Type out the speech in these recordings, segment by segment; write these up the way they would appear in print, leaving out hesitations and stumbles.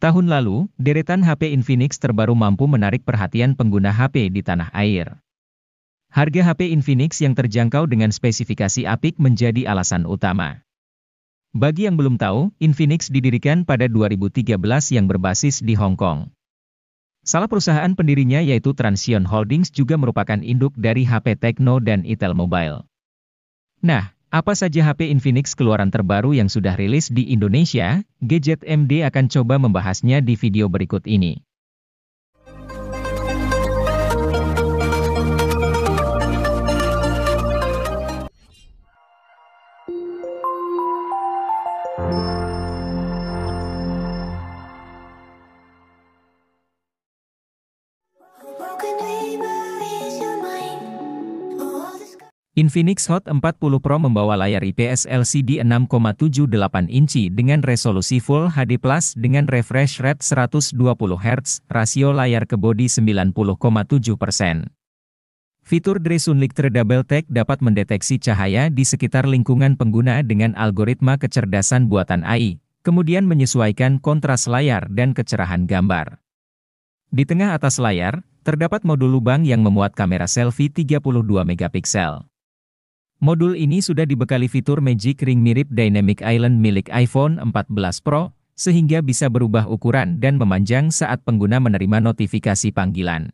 Tahun lalu, deretan HP Infinix terbaru mampu menarik perhatian pengguna HP di tanah air. Harga HP Infinix yang terjangkau dengan spesifikasi apik menjadi alasan utama. Bagi yang belum tahu, Infinix didirikan pada 2013 yang berbasis di Hong Kong. Salah perusahaan pendirinya yaitu Transsion Holdings juga merupakan induk dari HP Tecno dan Itel Mobile. Nah, apa saja HP Infinix keluaran terbaru yang sudah rilis di Indonesia? Gadget MD akan coba membahasnya di video berikut ini. Infinix Hot 40 Pro membawa layar IPS LCD 6,78 inci dengan resolusi Full HD Plus dengan refresh rate 120 Hz, rasio layar ke bodi 90,7%. Fitur Dre Sunlighter Double Take dapat mendeteksi cahaya di sekitar lingkungan pengguna dengan algoritma kecerdasan buatan AI, kemudian menyesuaikan kontras layar dan kecerahan gambar. Di tengah atas layar, terdapat modul lubang yang memuat kamera selfie 32 megapiksel. Modul ini sudah dibekali fitur Magic Ring mirip Dynamic Island milik iPhone 14 Pro, sehingga bisa berubah ukuran dan memanjang saat pengguna menerima notifikasi panggilan.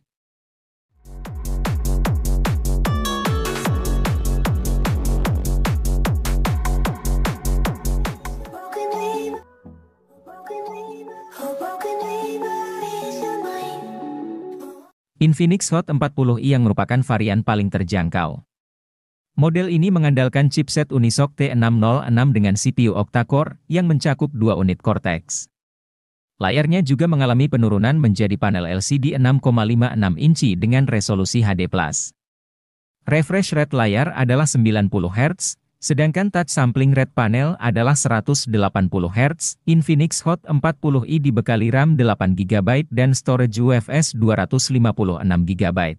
Infinix Hot 40i yang merupakan varian paling terjangkau. Model ini mengandalkan chipset Unisoc T606 dengan CPU octa-core yang mencakup 2 unit Cortex. Layarnya juga mengalami penurunan menjadi panel LCD 6,56 inci dengan resolusi HD+. Refresh rate layar adalah 90 Hz, sedangkan touch sampling rate panel adalah 180 Hz. Infinix Hot 40i dibekali RAM 8 GB dan storage UFS 256 GB.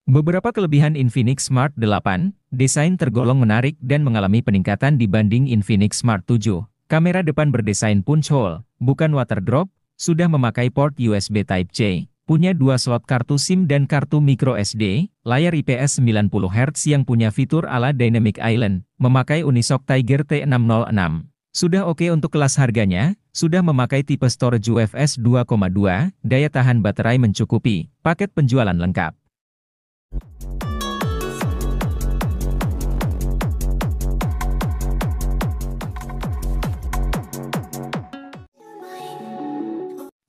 Beberapa kelebihan Infinix Smart 8, desain tergolong menarik dan mengalami peningkatan dibanding Infinix Smart 7. Kamera depan berdesain punch hole, bukan water drop, sudah memakai port USB Type-C, punya 2 slot kartu SIM dan kartu microSD, layar IPS 90 Hz yang punya fitur ala Dynamic Island, memakai Unisoc Tiger T606. Sudah oke untuk kelas harganya, sudah memakai tipe storage UFS 2,2, daya tahan baterai mencukupi, paket penjualan lengkap.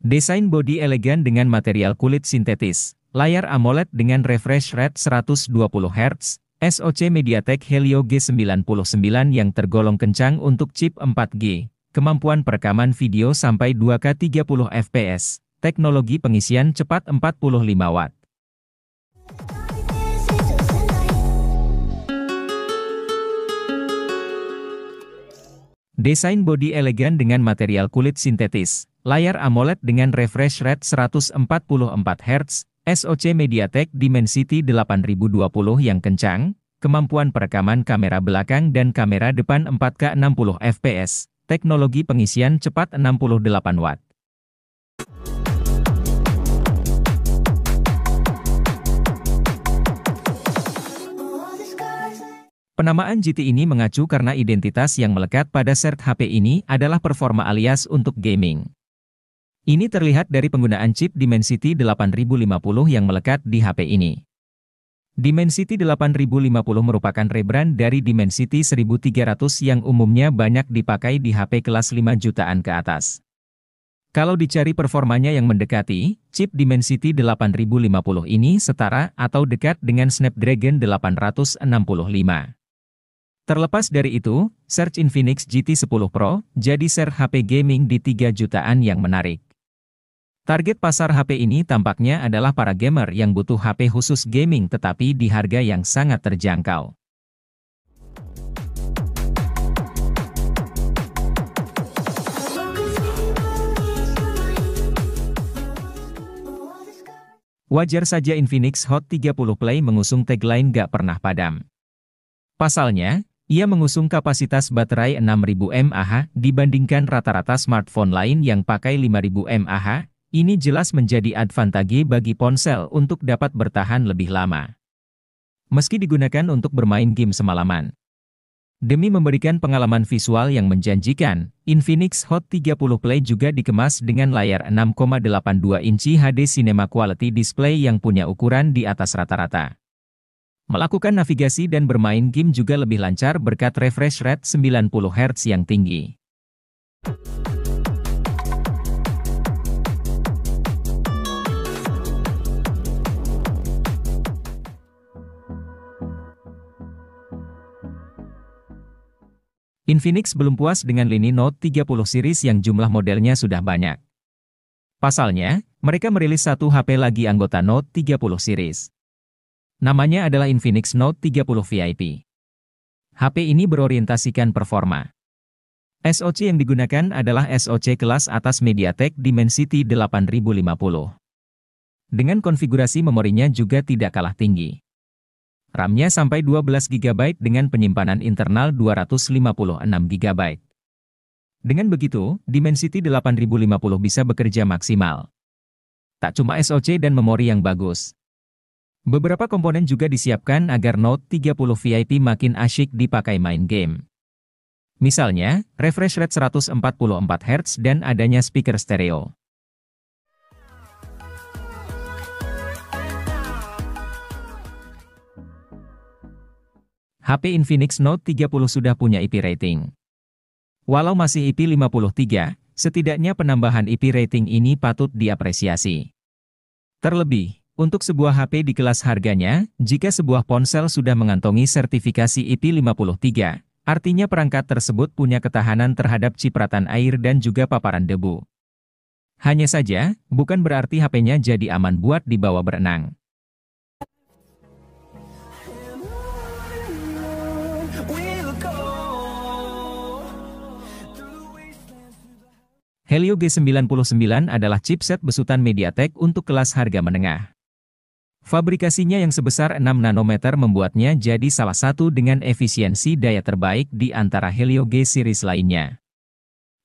Desain bodi elegan dengan material kulit sintetis, layar AMOLED dengan refresh rate 120 Hz, SoC MediaTek Helio G99 yang tergolong kencang untuk chip 4G, kemampuan perekaman video sampai 2K 30 fps, teknologi pengisian cepat 45 Watt. Desain bodi elegan dengan material kulit sintetis, layar AMOLED dengan refresh rate 144 Hz, SoC MediaTek Dimensity 8020 yang kencang, kemampuan perekaman kamera belakang dan kamera depan 4K 60 fps, teknologi pengisian cepat 68 Watt. Penamaan GT ini mengacu karena identitas yang melekat pada sert HP ini adalah performa alias untuk gaming. Ini terlihat dari penggunaan chip Dimensity 8050 yang melekat di HP ini. Dimensity 8050 merupakan rebrand dari Dimensity 1300 yang umumnya banyak dipakai di HP kelas 5 jutaan ke atas. Kalau dicari performanya yang mendekati, chip Dimensity 8050 ini setara atau dekat dengan Snapdragon 865. Terlepas dari itu, search Infinix GT10 Pro jadi share HP gaming di 3 jutaan yang menarik. Target pasar HP ini tampaknya adalah para gamer yang butuh HP khusus gaming tetapi di harga yang sangat terjangkau. Wajar saja Infinix Hot 30 Play mengusung tagline "Gak pernah padam". Pasalnya, ia mengusung kapasitas baterai 6000 mAh dibandingkan rata-rata smartphone lain yang pakai 5000 mAh. Ini jelas menjadi advantage bagi ponsel untuk dapat bertahan lebih lama, meski digunakan untuk bermain game semalaman. Demi memberikan pengalaman visual yang menjanjikan, Infinix Hot 30 Play juga dikemas dengan layar 6,82 inci HD Cinema Quality Display yang punya ukuran di atas rata-rata. Melakukan navigasi dan bermain game juga lebih lancar berkat refresh rate 90 Hz yang tinggi. Infinix belum puas dengan lini Note 30 series yang jumlah modelnya sudah banyak. Pasalnya, mereka merilis satu HP lagi anggota Note 30 series. Namanya adalah Infinix Note 30 VIP. HP ini berorientasikan performa. SoC yang digunakan adalah SoC kelas atas MediaTek Dimensity 8050. Dengan konfigurasi memorinya juga tidak kalah tinggi. RAM-nya sampai 12 GB dengan penyimpanan internal 256 GB. Dengan begitu, Dimensity 8050 bisa bekerja maksimal. Tak cuma SoC dan memori yang bagus. Beberapa komponen juga disiapkan agar Note 30 VIP makin asyik dipakai main game. Misalnya, refresh rate 144 Hz dan adanya speaker stereo. HP Infinix Note 30 sudah punya IP rating. Walau masih IP 53, setidaknya penambahan IP rating ini patut diapresiasi. Terlebih, untuk sebuah HP di kelas harganya, jika sebuah ponsel sudah mengantongi sertifikasi IP 53, artinya perangkat tersebut punya ketahanan terhadap cipratan air dan juga paparan debu. Hanya saja, bukan berarti HP-nya jadi aman buat dibawa berenang. Helio G99 adalah chipset besutan MediaTek untuk kelas harga menengah. Fabrikasinya yang sebesar 6 nanometer membuatnya jadi salah satu dengan efisiensi daya terbaik di antara Helio G series lainnya.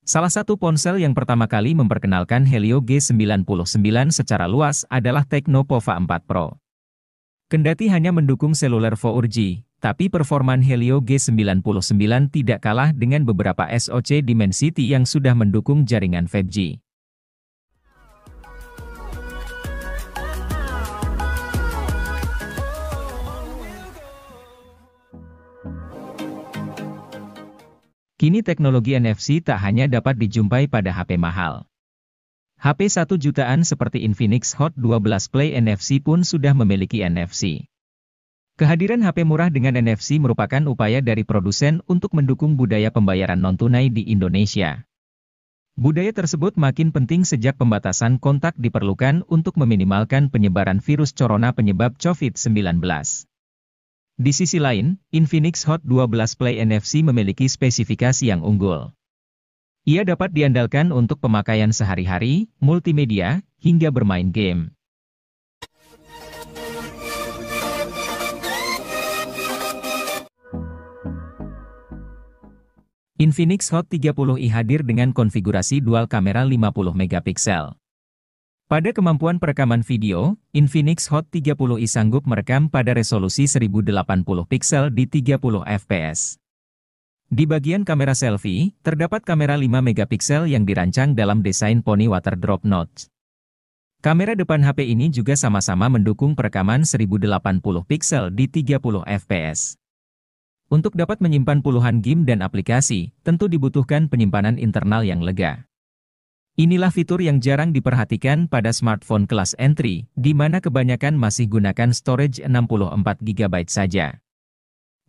Salah satu ponsel yang pertama kali memperkenalkan Helio G99 secara luas adalah Tecno Pova 4 Pro. Kendati hanya mendukung seluler 4G, tapi performan Helio G99 tidak kalah dengan beberapa SoC Dimensity yang sudah mendukung jaringan 5G. Kini teknologi NFC tak hanya dapat dijumpai pada HP mahal. HP 1 jutaan seperti Infinix Hot 12 Play NFC pun sudah memiliki NFC. Kehadiran HP murah dengan NFC merupakan upaya dari produsen untuk mendukung budaya pembayaran non-tunai di Indonesia. Budaya tersebut makin penting sejak pembatasan kontak diperlukan untuk meminimalkan penyebaran virus corona penyebab COVID-19. Di sisi lain, Infinix Hot 12 Play NFC memiliki spesifikasi yang unggul. Ia dapat diandalkan untuk pemakaian sehari-hari, multimedia, hingga bermain game. Infinix Hot 30i hadir dengan konfigurasi dual kamera 50 megapiksel. Pada kemampuan perekaman video, Infinix Hot 30i sanggup merekam pada resolusi 1080 piksel di 30 fps. Di bagian kamera selfie, terdapat kamera 5 megapiksel yang dirancang dalam desain Pony Water Drop Notch. Kamera depan HP ini juga sama-sama mendukung perekaman 1080 piksel di 30 fps. Untuk dapat menyimpan puluhan game dan aplikasi, tentu dibutuhkan penyimpanan internal yang lega. Inilah fitur yang jarang diperhatikan pada smartphone kelas entry, di mana kebanyakan masih gunakan storage 64 GB saja.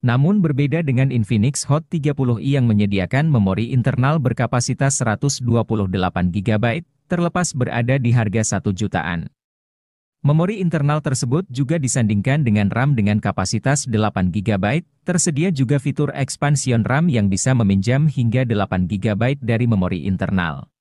Namun berbeda dengan Infinix Hot 30i yang menyediakan memori internal berkapasitas 128 GB, terlepas berada di harga 1 jutaan. Memori internal tersebut juga disandingkan dengan RAM dengan kapasitas 8 GB, tersedia juga fitur expansion RAM yang bisa meminjam hingga 8 GB dari memori internal.